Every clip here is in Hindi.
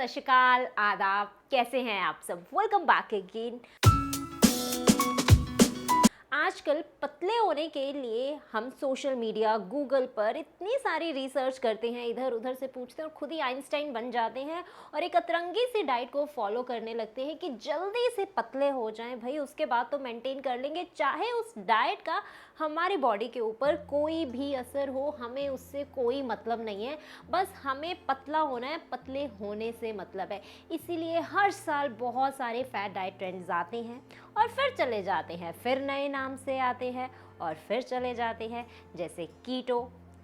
सत श्री अकाल, आदाब, कैसे हैं आप सब। Welcome back again. आजकल पतले होने के लिए हम सोशल मीडिया, गूगल पर इतनी सारी रिसर्च करते हैं, इधर उधर से पूछते हैं और खुद ही आइंस्टाइन बन जाते हैं और एक अतरंगी सी डाइट को फॉलो करने लगते हैं कि जल्दी से पतले हो जाएं। भाई उसके बाद तो मेंटेन कर लेंगे, चाहे उस डाइट का हमारी बॉडी के ऊपर कोई भी असर हो, हमें उससे कोई मतलब नहीं है। बस हमें पतला होना है, पतले होने से मतलब है। इसीलिए हर साल बहुत सारे फैट डाइट ट्रेंड्स आते हैं और फिर चले जाते हैं, फिर नए नाम से आते हैं और फिर चले जाते हैं, जैसे keto,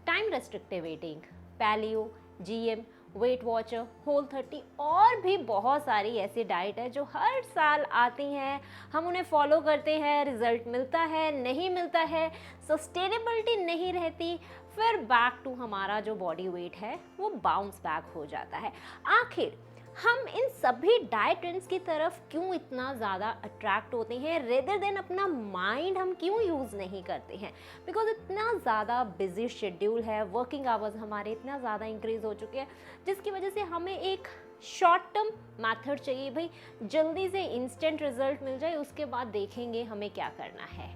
time restrictive eating, paleo, GM, weight watcher, Whole30 और भी बहुत सारी ऐसी डाइट है जो हर साल आती हैं। हम उन्हें फॉलो करते हैं, रिजल्ट मिलता है, नहीं मिलता है, सस्टेनेबिलिटी नहीं रहती, फिर बैक टू हमारा जो बॉडी वेट है वो बाउंस बैक हो जाता है। आखिर हम इन सभी डाइट ट्रेंड्स की तरफ क्यों इतना ज़्यादा अट्रैक्ट होते हैं, रेदर देन अपना माइंड हम क्यों यूज़ नहीं करते हैं? बिकॉज इतना ज़्यादा बिजी शेड्यूल है, वर्किंग आवर्स हमारे इतना ज़्यादा इंक्रीज हो चुके हैं, जिसकी वजह से हमें एक शॉर्ट टर्म मैथड चाहिए। भाई जल्दी से इंस्टेंट रिजल्ट मिल जाए, उसके बाद देखेंगे हमें क्या करना है।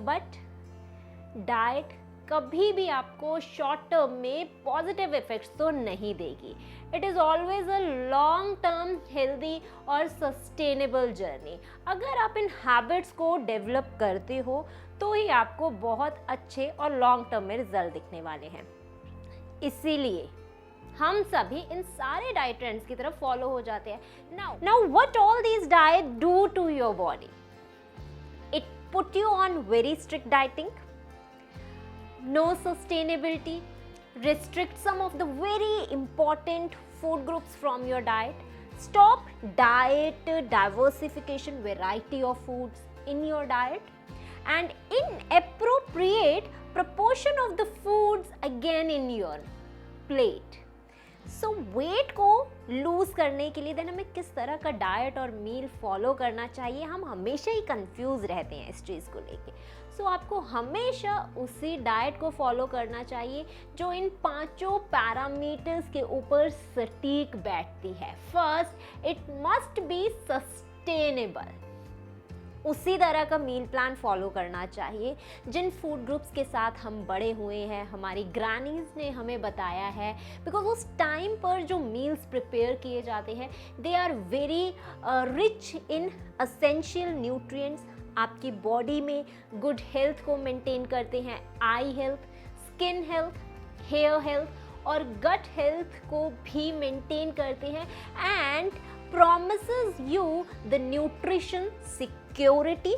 बट डाइट कभी भी आपको शॉर्ट टर्म में पॉजिटिव इफेक्ट्स तो नहीं देगी। It is always a long term healthy और सस्टेनेबल जर्नी। अगर आप इन हैबिट्स को डेवलप करते हो तो ही आपको बहुत अच्छे और लॉन्ग टर्म में रिजल्ट दिखने वाले हैं। इसीलिए हम सभी इन सारे डाइट ट्रेंड्स की तरफ फॉलो हो जाते हैं। Now what all these diet do to your body? It put you on very strict dieting, no sustainability, restrict some of the very important food groups from your diet, stop diet diversification, variety of foods in your diet, and inappropriate proportion of the foods again in your plate. So weight को लूज़ करने के लिए देन हमें किस तरह का डाइट और मील फॉलो करना चाहिए, हम हमेशा ही कंफ्यूज रहते हैं इस चीज़ को लेके। सो आपको हमेशा उसी डाइट को फॉलो करना चाहिए जो इन पांचों पैरामीटर्स के ऊपर सटीक बैठती है। First, it must be sustainable. उसी तरह का मील प्लान फॉलो करना चाहिए जिन फूड ग्रुप्स के साथ हम बड़े हुए हैं, हमारी ग्रैनीज ने हमें बताया है। बिकॉज उस टाइम पर जो मील्स प्रिपेयर किए जाते हैं they are very rich in essential nutrients, आपकी बॉडी में गुड हेल्थ को मेंटेन करते हैं, eye health, skin health, hair health और गट हेल्थ को भी मेंटेन करते हैं, and promises you the nutrition, security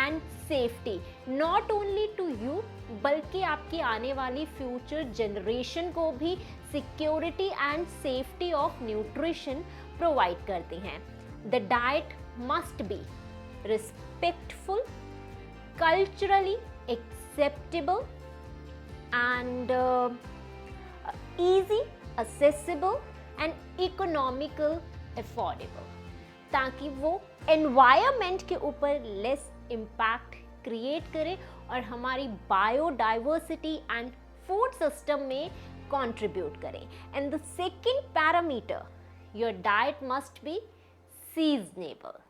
and safety not only to you बल्कि आपकी आने वाली फ्यूचर जनरेशन को भी security and safety of nutrition provide करते हैं। The diet must be respectful, culturally acceptable and easy, accessible and economical affordable, ताकि वो एनवायरनमेंट के ऊपर लेस इम्पैक्ट क्रिएट करे और हमारी बायोडाइवर्सिटी एंड फूड सिस्टम में कंट्रीब्यूट करे। And the second parameter, your diet must be seasonable.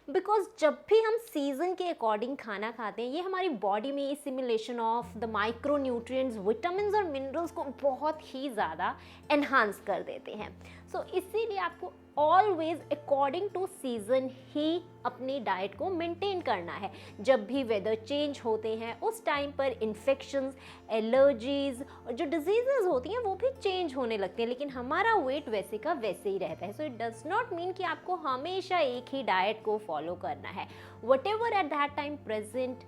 Because जब भी हम सीज़न के अकॉर्डिंग खाना खाते हैं, ये हमारी बॉडी में simulation of the micro nutrients, vitamins और मिनरल्स को बहुत ही ज़्यादा एनहांस कर देते हैं। सो इसीलिए आपको ऑलवेज अकॉर्डिंग टू सीज़न ही अपनी डाइट को मेंटेन करना है। जब भी वेदर चेंज होते हैं उस टाइम पर इन्फेक्शंस, एलर्जीज और जो डिजीज़ेज होती हैं वो भी चेंज होने लगते हैं, लेकिन हमारा वेट वैसे का वैसे ही रहता है। So it does not mean कि आपको हमेशा एक ही डाइट को फॉलो करना है। What ever eight that time present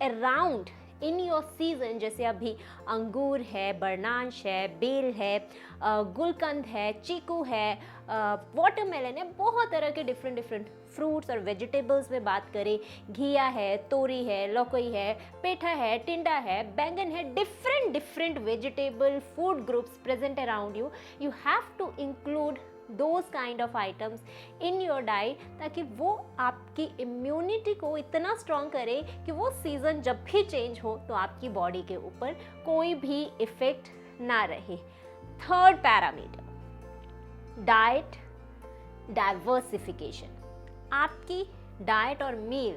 around in your season, जैसे अभी अंगूर है, बरनाश है, बेल है, गुलकंद है, चीकू है, वाटरमेलन है, बहुत तरह के डिफरेंट फ्रूट्स और वेजिटेबल्स में बात करें, घिया है, तोरी है, लौकी है, पेठा है, टिंडा है, बैंगन है, different vegetable food groups present around you, you have to include those kind of items in your diet, ताकि वो आपकी इम्यूनिटी को इतना स्ट्रॉन्ग करे कि वो सीज़न जब भी चेंज हो तो आपकी बॉडी के ऊपर कोई भी इफेक्ट ना रहे। Third parameter, diet diversification. आपकी डाइट और मील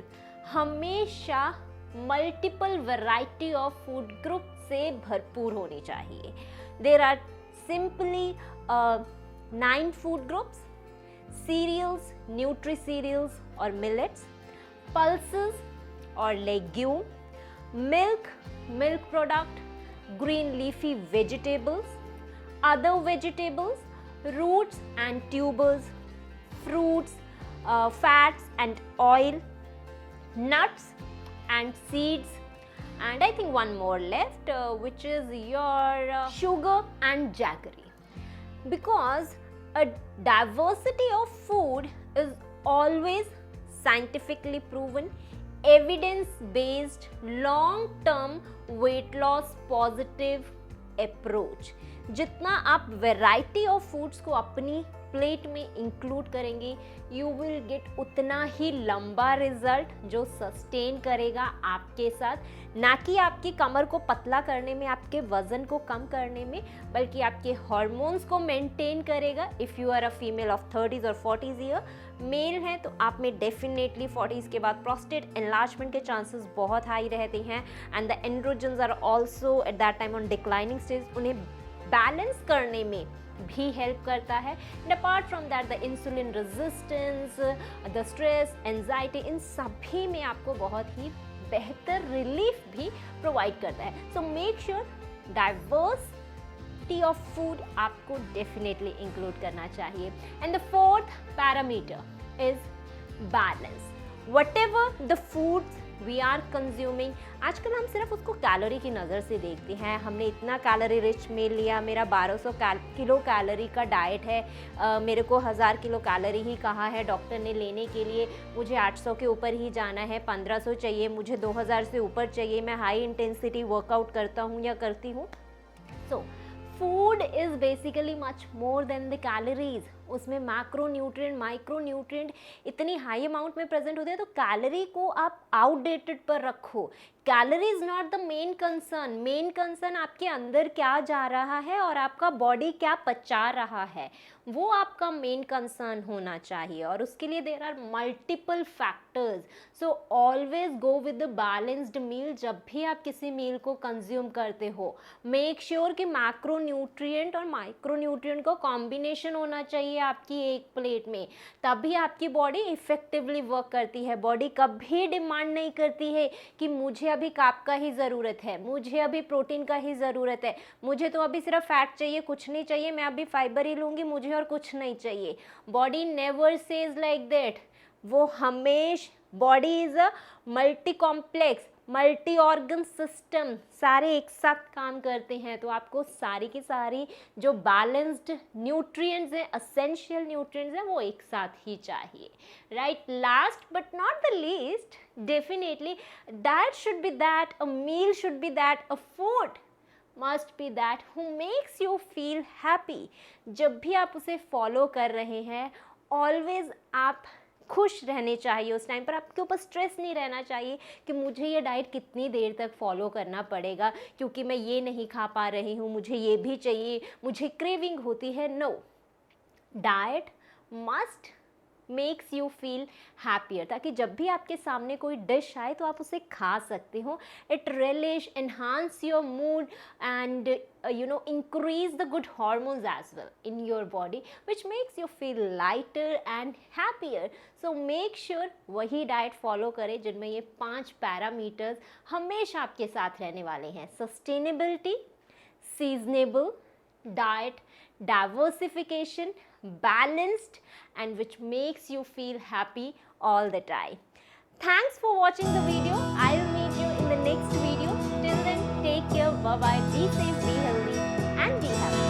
हमेशा multiple variety of food group से भरपूर होनी चाहिए। There are simply 9 food groups: cereals, nutri-cereals or millets, pulses or legume, milk, milk product, green leafy vegetables, other vegetables, roots and tubers, fruits, fats and oil, nuts and seeds, and I think one more left, which is your sugar and jaggery. Because a diversity of food is always scientifically proven, evidence based, long term weight loss positive approach. जितना आप वैरायटी ऑफ फूड्स को अपनी प्लेट में इंक्लूड करेंगे, यू विल गेट उतना ही लंबा रिजल्ट जो सस्टेन करेगा आपके साथ, ना कि आपकी कमर को पतला करने में, आपके वजन को कम करने में, बल्कि आपके हार्मोन्स को मेंटेन करेगा। If you are a female of 30s और 40s ईयर, मेल हैं तो आप में डेफिनेटली 40s के बाद प्रोस्टेट एनलार्जमेंट के चांसेस बहुत हाई रहते हैं, and the androgens are also at that time on declining stage. उन्हें बैलेंस करने में भी हेल्प करता है। And apart from that the insulin resistance, the stress, anxiety, इन सभी में आपको बहुत ही बेहतर रिलीफ भी प्रोवाइड करता है। So make sure diversity of food आपको डेफिनेटली इंक्लूड करना चाहिए। And the fourth parameter is balance. Whatever the foods we are consuming, आजकल हम सिर्फ उसको कैलोरी की नज़र से देखते हैं। हमने इतना कैलोरी रिच मील लिया, मेरा 1200 किलो कैलोरी का डाइट है, मेरे को 1000 किलो कैलोरी ही कहा है डॉक्टर ने लेने के लिए, मुझे 800 के ऊपर ही जाना है, 1500 चाहिए, मुझे 2000 से ऊपर चाहिए, मैं हाई इंटेंसिटी वर्कआउट करता हूँ या करती हूँ। So food is basically much more than the calories. उसमें मैक्रोन्यूट्रिएंट, माइक्रोन्यूट्रिएंट इतनी हाई अमाउंट में प्रेजेंट होते हैं, तो कैलोरी को आप आउटडेटेड पर रखो। Calorie is not the main concern. Main concern आपके अंदर क्या जा रहा है और आपका बॉडी क्या पचा रहा है, वो आपका मेन कंसर्न होना चाहिए। और उसके लिए there are multiple factors. So always go with the balanced meal. जब भी आप किसी मील को कंज्यूम करते हो, मेक श्योर कि मैक्रोन्यूट्रिएंट और माइक्रोन्यूट्रिएंट का कॉम्बिनेशन होना चाहिए आपकी एक प्लेट में, तभी आपकी बॉडी इफेक्टिवली वर्क करती है। बॉडी कभी डिमांड नहीं करती है कि मुझे अभी कार्ब का ही ज़रूरत है, मुझे अभी प्रोटीन का ही ज़रूरत है, मुझे तो अभी सिर्फ फैट चाहिए, कुछ नहीं चाहिए, मैं अभी फाइबर ही लूँगी, मुझे और कुछ नहीं चाहिए। Body never says like that. वो हमेशा, body is a multi complex, multi organ system, सारे एक साथ काम करते हैं। तो आपको सारी की सारी जो बैलेंस्ड न्यूट्रिएंट्स हैं, एसेंशियल न्यूट्रिएंट्स हैं, वो एक साथ ही चाहिए, right. Last but not the least, definitely diet should be that, a meal should be that, a food must be that who makes you feel happy। जब भी आप उसे फॉलो कर रहे हैं, ऑलवेज आप खुश रहने चाहिए। उस टाइम पर आपके ऊपर स्ट्रेस नहीं रहना चाहिए कि मुझे ये डाइट कितनी देर तक फॉलो करना पड़ेगा क्योंकि मैं ये नहीं खा पा रही हूँ, मुझे ये भी चाहिए, मुझे क्रेविंग होती है। No, diet must makes you feel happier, ताकि जब भी आपके सामने कोई डिश आए तो आप उसे खा सकते हो। It relish, enhance your mood and increase the good hormones as well in your body, which makes you feel lighter and happier. So make sure वही डाइट फॉलो करें जिनमें ये 5 पैरामीटर्स हमेशा आपके साथ रहने वाले हैं: sustainability, seasonable diet, diversification, balanced, and which makes you feel happy all the time. Thanks for watching the video. I'll meet you in the next video. Till then, take care, bye bye, be safe, be healthy and be happy.